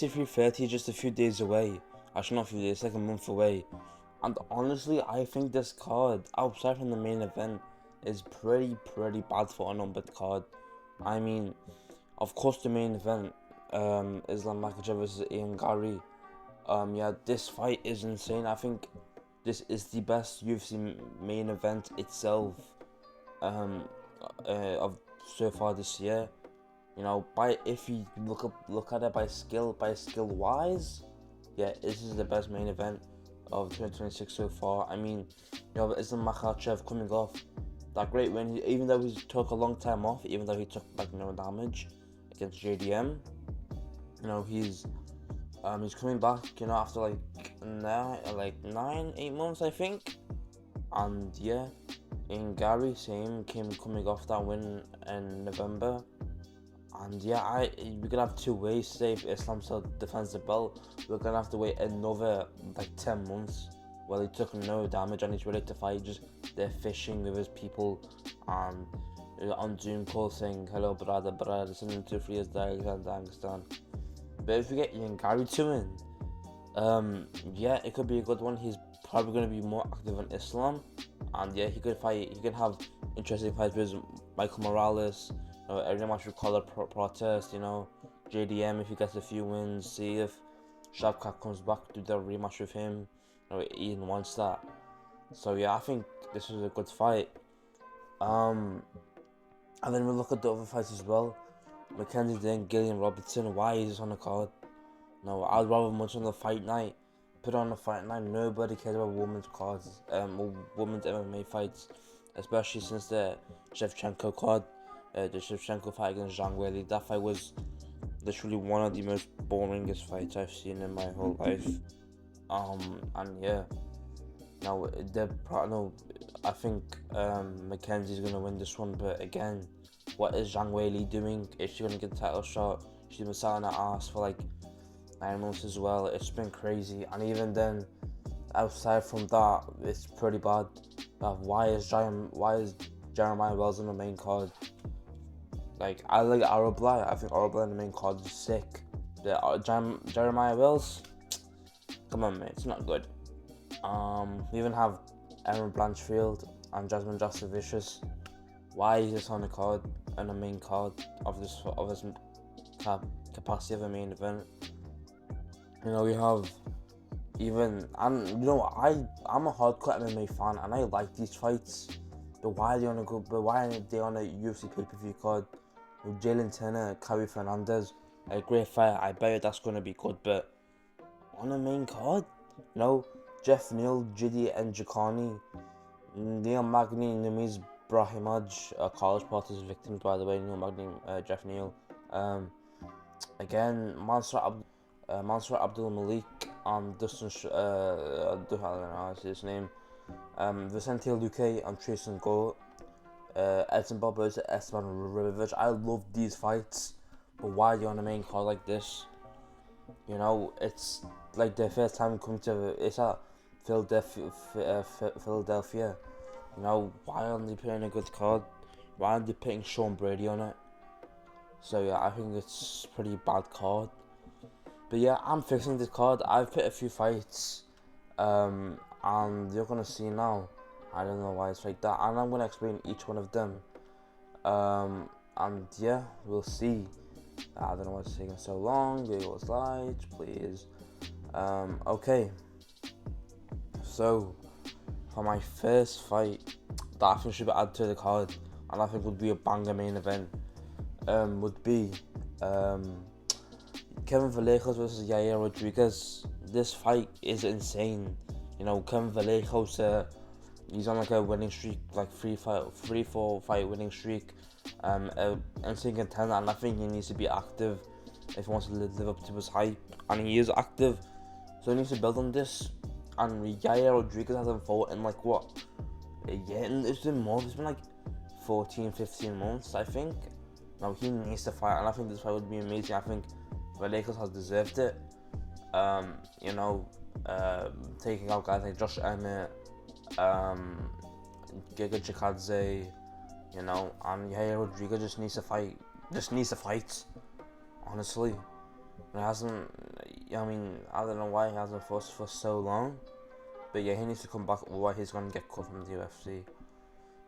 3:30 just a few days away. Actually, not a few days, like a month away. And honestly, I think this card, outside from the main event, is pretty bad for a numbered card. I mean, of course, the main event, Islam Makhachev versus Ian Gary. Yeah, this fight is insane. I think this is the best UFC main event itself, um, of so far this year. You know, by if you look at it by skill wise, yeah, this is the best main event of 2026 so far. I mean, you know, Islam Makhachev coming off that great win, even though he took a long time off, even though he took like no damage against JDM. You know, he's coming back. You know, after like 9, 8 months, I think. And yeah, in Gary, same coming off that win in November. And yeah, we're gonna have 2 ways today if Islam still defends the belt. We're gonna have to wait another like 10 months. Well, he took no damage and he's ready to fight. Just they're fishing with his people and on Zoom call saying hello brother, sending 2 3 years Dagestan. But if we get Ian Gary to win, yeah, it could be a good one. He's probably gonna be more active in Islam, and yeah, he could fight. He could have interesting fights with Michael Morales. Every match we call it protest, you know, JDM if he gets a few wins, see if Shavkat comes back to the rematch with him. You know, Ian wants that. So yeah, I think this is a good fight. And then we look at the other fights as well. Mackenzie Dern, Gillian Robertson, why is this on the card? No, I'd rather much on the fight night. Put on the fight night, nobody cares about women's cards, women's MMA fights, especially since the Shevchenko card. The Shevchenko fight against Zhang Weili, that fight was literally one of the most boringest fights I've seen in my whole life. And yeah, now I think Mackenzie's gonna win this one, but again, what is Zhang Weili doing? Is she gonna get a title shot? She's been selling her ass for like 9 months as well. It's been crazy, and even then, outside from that, it's pretty bad. Why is Jeremiah Wells on the main card? Like, I like Arabla. I think Arabla in the main card is sick. Jeremiah Wells, come on, mate, it's not good. We even have Erin Blanchfield and Jasmine Jasovicius. Why is this on the card, on the main card of this capacity of a main event? You know, we have even, and you know, I'm a hardcore MMA fan and I like these fights. But why are they on a UFC pay-per-view card? With Jalen Turner, Kari Fernandez, a great fight. I bet you that's gonna be good. But on the main card, you know, Jeff Neal, Jiddy Njakani, Neil Magny, Namiz Brahimaj, college parties victims, by the way. Neil Magny, Jeff Neal. Again, Mansour Abdul Malik, Dustin, I don't know how to say his name. Vicente Luque and Tristan Gore, Edson Barboza, Esteban Ribovic. I love these fights, but why are they on the main card like this? You know, it's like their first time coming to it's at Philadelphia. You know, why aren't they putting a good card? Why aren't they putting Sean Brady on it? So yeah, I think it's pretty bad card. But yeah, I'm fixing this card. I've put a few fights, and you're gonna see now. I don't know why it's like that, and I'm gonna explain each one of them. And yeah, we'll see. I don't know why it's taking so long. Google slides, please. Okay. So, for my first fight that I think should be added to the card, and I think would be a banger main event, would be Kevin Vallejos versus Yair Rodriguez. This fight is insane. You know, Kevin Vallejos, he's on like a winning streak, like 3-4 fight winning streak. Insane contender, and I think he needs to be active if he wants to live up to his hype, and he is active, so he needs to build on this. And Yair Rodriguez hasn't fought in like what? Yeah, it's been more. It's been like 14-15 months, I think. Now he needs to fight, and I think this fight would be amazing. I think Vallejos has deserved it. You know, taking out guys like Josh Emmett, Giga Chikadze, you know, and Yair Rodriguez just needs to fight. Honestly, It hasn't. I mean, I don't know why he hasn't fought for so long. But yeah, he needs to come back, or he's gonna get cut from the UFC.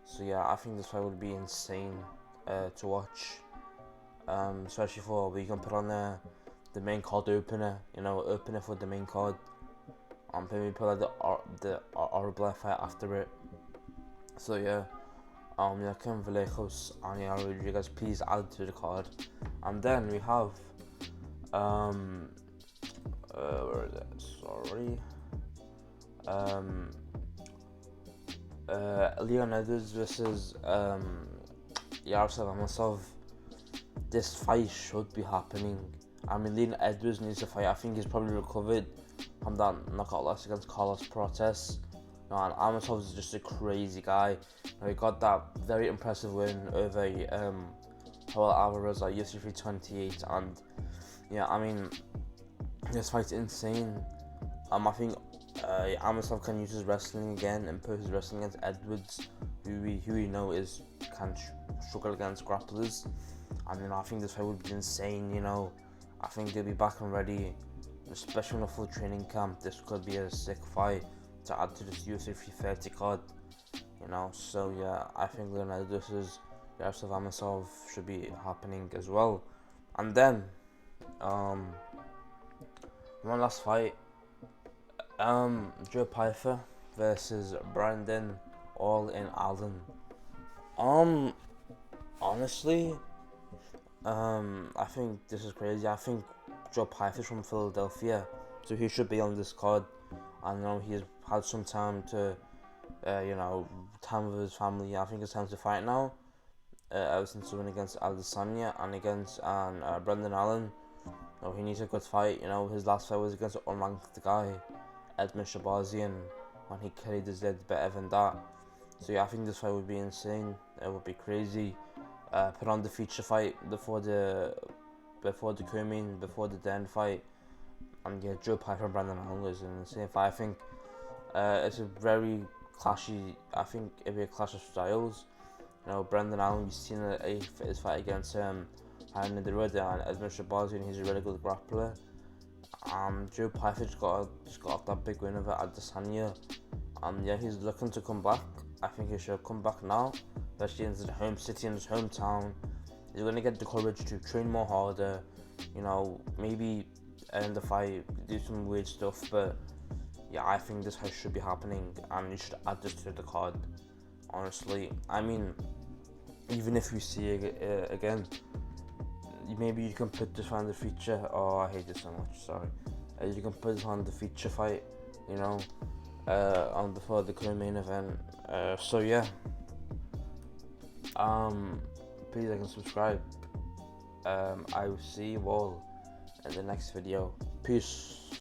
So yeah, I think this fight would be insane to watch. Especially for we can put on the main card opener, opener for the main card. Maybe put like the Arbla fight after it. So yeah, Kim Vallejos and Rodriguez, please add to the card. And then we have where is it? Sorry. Leon Edwards versus Yaroslav Amosov. This fight should be happening. I mean, Leon Edwards needs to fight. I think he's probably recovered from that knockout loss against Carlos Protes. And Amosov is just a crazy guy. He got that very impressive win over Joel Alvarez at UFC 328, and yeah, I mean, this fight's insane. I think Amosov can use his wrestling again and put his wrestling against Edwards, who we know can struggle against grapplers. I mean, I think this fight would be insane. I think they'll be back and ready, especially in a full training camp. This could be a sick fight to add to this UFC 330 card. So yeah, I think Leonardo versus Yaroslav Amosov should be happening as well. And then one last fight, Joe Pyfer versus Brandon All in Allen. Honestly, I think this is crazy. I think Joe Pyfer's from Philadelphia, so he should be on this card. I know he's had some time to, time with his family. I think it's time to fight now. Ever since the win against Adesanya and against Brendan Allen, he needs a good fight. His last fight was against an unranked guy, Edmund Shabazian, and he carried his head better than that. So yeah, I think this fight would be insane. It would be crazy. Put on the feature fight before the co-main, before the den fight, and yeah, Joe Pyfer and Brandon Allen was in the same fight. I think it's a very clashy. I think it'd be a clash of styles. Brendan Allen, we've seen his fight against Hernando Rueda and Edmund Shabazian. He's a really good grappler. Joe Pyfer just got off that big win over Adesanya. Yeah, he's looking to come back. I think he should come back now, especially in his home city, in his hometown. He's going to get the courage to train more harder. Maybe end the fight, do some weird stuff, but yeah, I think this fight should be happening, and you should add this to the card. Honestly, I mean, even if we see it again, maybe you can put this on the feature. Oh, I hate this so much. Sorry. You can put this on the feature fight. For the current main event. So yeah. Please like and subscribe. I will see you all in the next video. Peace.